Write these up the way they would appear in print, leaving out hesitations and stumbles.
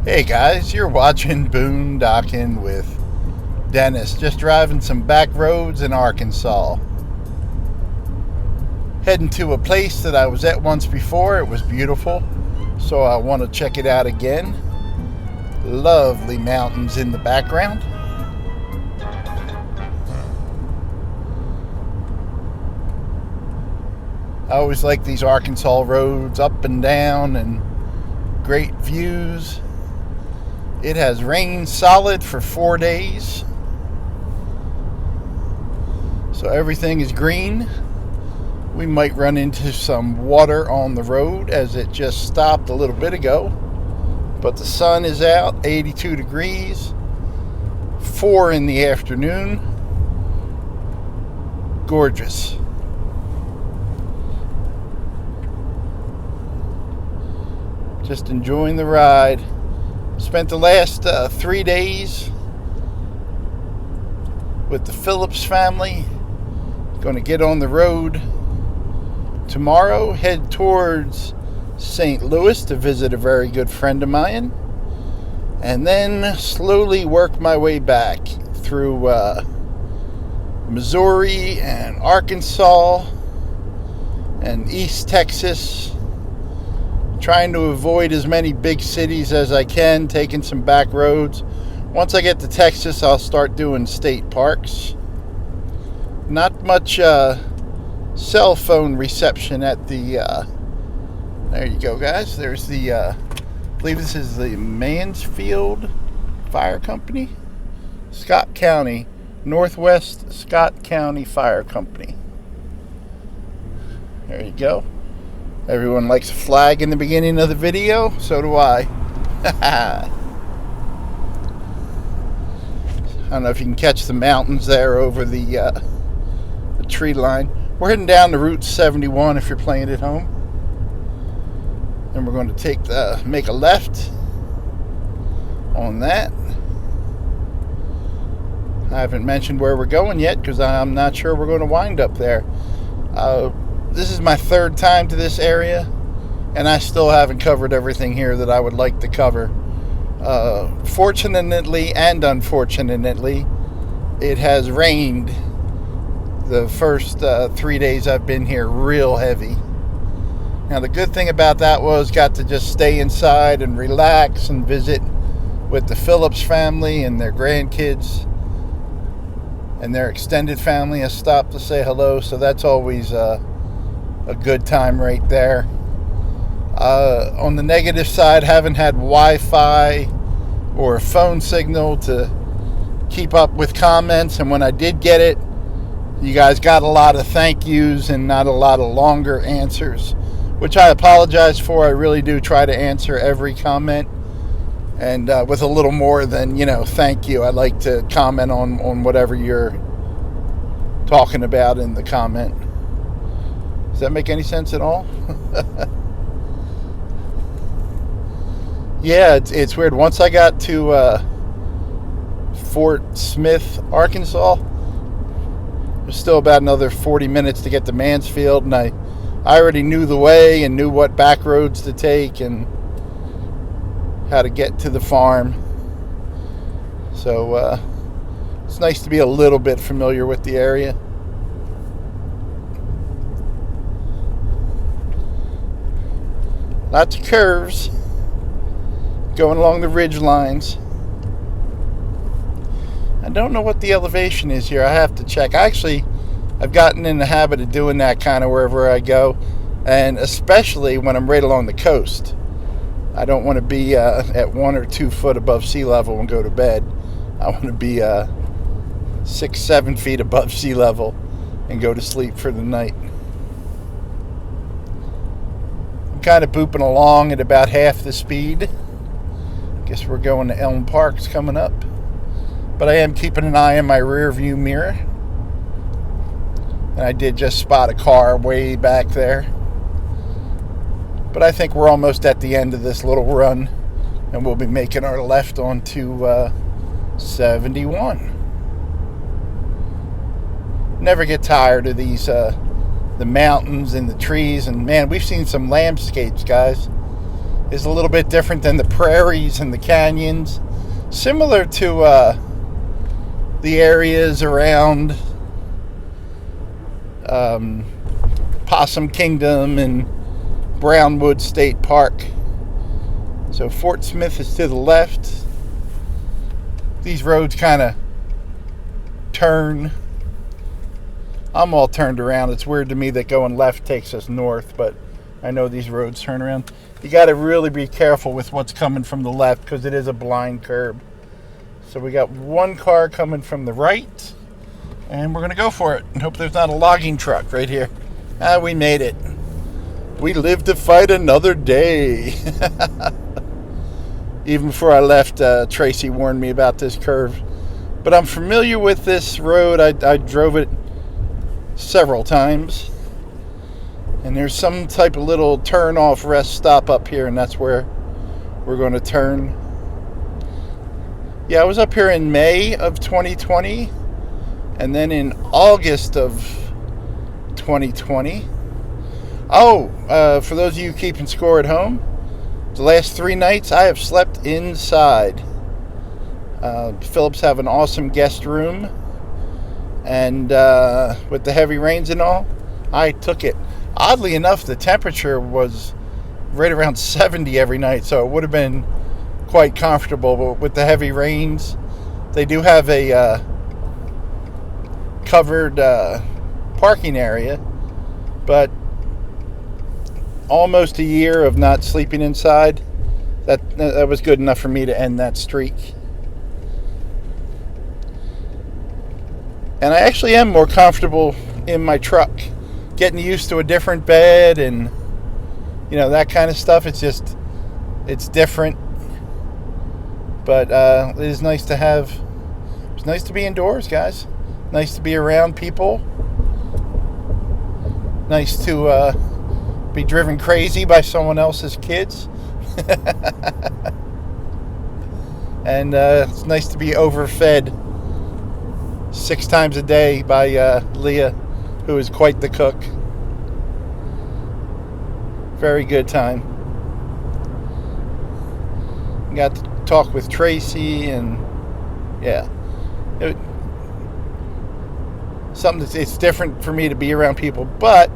Hey guys, you're watching Boondocking with Dennis. Just driving some back roads in Arkansas. Heading to a place that I was at once before. It was beautiful, so I want to check it out again. Lovely mountains in the background. I always like these Arkansas roads, up and down, and great views. It has rained solid for 4 days, so everything is green. We might run into some water on the road as it just stopped a little bit ago, but the sun is out, 82 degrees, 4 in the afternoon. Gorgeous. Just enjoying the ride. Spent the last 3 days with the Phillips family. Going to get on the road tomorrow, head towards St. Louis to visit a very good friend of mine, and then slowly work my way back through Missouri and Arkansas and East Texas, trying to avoid as many big cities as I can, taking some back roads. Once I get to Texas, I'll start doing state parks. Not much cell phone reception at the there you go, guys. There's the I believe this is the Mansfield Fire Company, Scott County, Northwest Scott County Fire Company. There you go. Everyone likes a flag in the beginning of the video, so do I. I don't know if you can catch the mountains there over the tree line. We're heading down to Route 71 if you're playing at home. And we're going to make a left on that. I haven't mentioned where we're going yet because I'm not sure we're going to wind up there. This is my third time to this area, and I still haven't covered everything here that I would like to cover. Fortunately and unfortunately, it has rained the first 3 days I've been here real heavy. Now the good thing about that was got to just stay inside and relax and visit with the Phillips family and their grandkids, and their extended family has stopped to say hello, so that's always a good time right there. On the negative side, haven't had Wi-Fi or a phone signal to keep up with comments, and when I did get it, you guys got a lot of thank yous and not a lot of longer answers, which I apologize for. I really do try to answer every comment, and with a little more than, thank you. I like to comment on whatever you're talking about in the comment. Does that make any sense at all? Yeah, it's weird. Once I got to Fort Smith, Arkansas, there's still about another 40 minutes to get to Mansfield, and I already knew the way and knew what back roads to take and how to get to the farm. So it's nice to be a little bit familiar with the area. Lots of curves going along the ridge lines. I don't know what the elevation is here. I have to check. I've gotten in the habit of doing that kind of wherever I go, and especially when I'm right along the coast. I don't want to be at 1 or 2 foot above sea level and go to bed. I want to be 6-7 feet above sea level and go to sleep for the night. Kind of booping along at about half the speed. Guess we're going to Elm Parks coming up, but I am keeping an eye on my rear view mirror, and I did just spot a car way back there. But I think we're almost at the end of this little run, and we'll be making our left onto 71. Never get tired of these the mountains and the trees, and man, we've seen some landscapes, guys. is a little bit different than the prairies and the canyons. Similar to the areas around Possum Kingdom and Brownwood State Park. So Fort Smith is to the left. These roads kind of turn. I'm all turned around. It's weird to me that going left takes us north, but I know these roads turn around. You got to really be careful with what's coming from the left because it is a blind curb. So we got one car coming from the right, and we're going to go for it and hope there's not a logging truck right here. We made it. We live to fight another day. Even before I left, Tracy warned me about this curve. But I'm familiar with this road. I drove it several times. And there's some type of little turn-off rest stop up here, and that's where we're going to turn. Yeah, I was up here in May of 2020, and then in August of 2020. For those of you keeping score at home, the last 3 nights I have slept inside. Phillips have an awesome guest room, and with the heavy rains and all, I took it. Oddly enough, the temperature was right around 70 every night, so it would have been quite comfortable. But with the heavy rains, they do have a covered parking area, but almost a year of not sleeping inside, that was good enough for me to end that streak. And I actually am more comfortable in my truck, getting used to a different bed and that kind of stuff. It's different, but it is nice to have. It's nice to be indoors, guys. Nice to be around people. Nice to be driven crazy by someone else's kids. And it's nice to be overfed 6 times a day by Leah, who is quite the cook. Very good time. Got to talk with Tracy, and yeah, it's different for me to be around people. But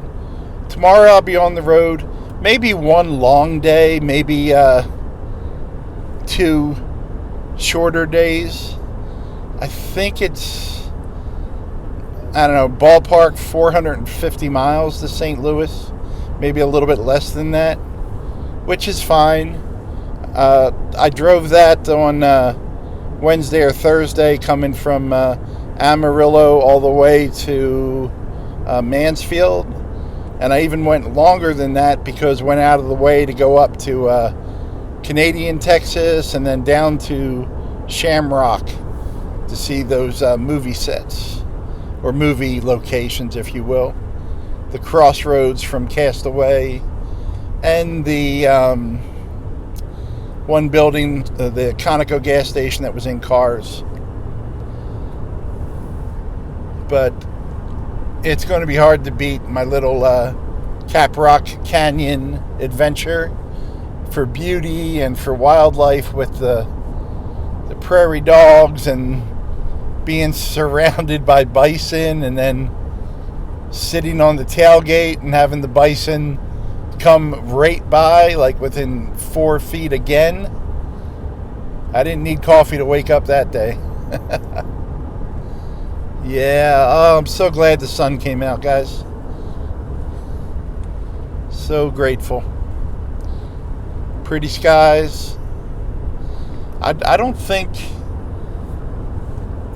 tomorrow I'll be on the road. Maybe one long day, maybe 2 shorter days. I think it's, ballpark 450 miles to St. Louis. Maybe a little bit less than that, which is fine. I drove that on Wednesday or Thursday, coming from Amarillo all the way to Mansfield. And I even went longer than that because went out of the way to go up to Canadian Texas and then down to Shamrock to see those movie sets, or movie locations, if you will. The crossroads from Castaway, and the one building, the Conoco gas station that was in Cars. But it's going to be hard to beat my little Caprock Canyon adventure for beauty and for wildlife, with the prairie dogs and being surrounded by bison, and then sitting on the tailgate and having the bison come right by, like within 4 feet again. I didn't need coffee to wake up that day. Yeah, I'm so glad the sun came out, guys. So grateful. Pretty skies. I don't think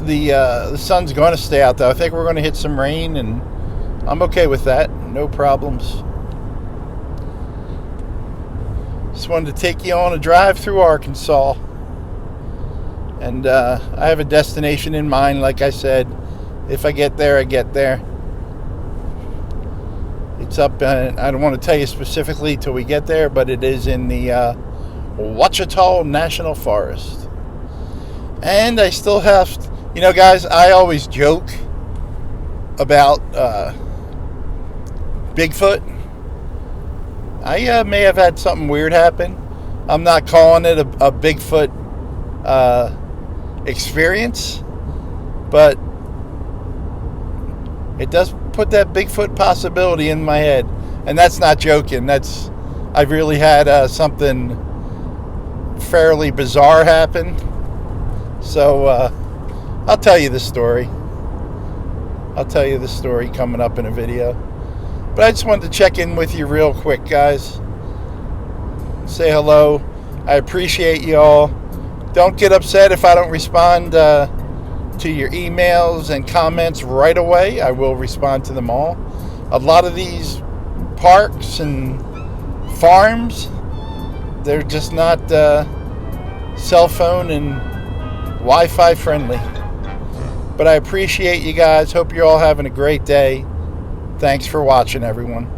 the sun's going to stay out, though. I think we're going to hit some rain, and I'm okay with that. No problems. Just wanted to take you on a drive through Arkansas. And I have a destination in mind, like I said. If I get there, I get there. It's up, I don't want to tell you specifically till we get there, but it is in the Ouachita National Forest. And I still have, guys, I always joke about Bigfoot. I may have had something weird happen. I'm not calling it a Bigfoot experience, but it does put that Bigfoot possibility in my head. And that's not joking. I've really had something fairly bizarre happen. So I'll tell you the story. I'll tell you the story coming up in a video. But I just wanted to check in with you real quick, guys. Say hello. I appreciate you all. Don't get upset if I don't respond to your emails and comments right away. I will respond to them all. A lot of these parks and farms, they're just not cell phone and Wi-Fi friendly. But I appreciate you guys. Hope you're all having a great day. Thanks for watching, everyone.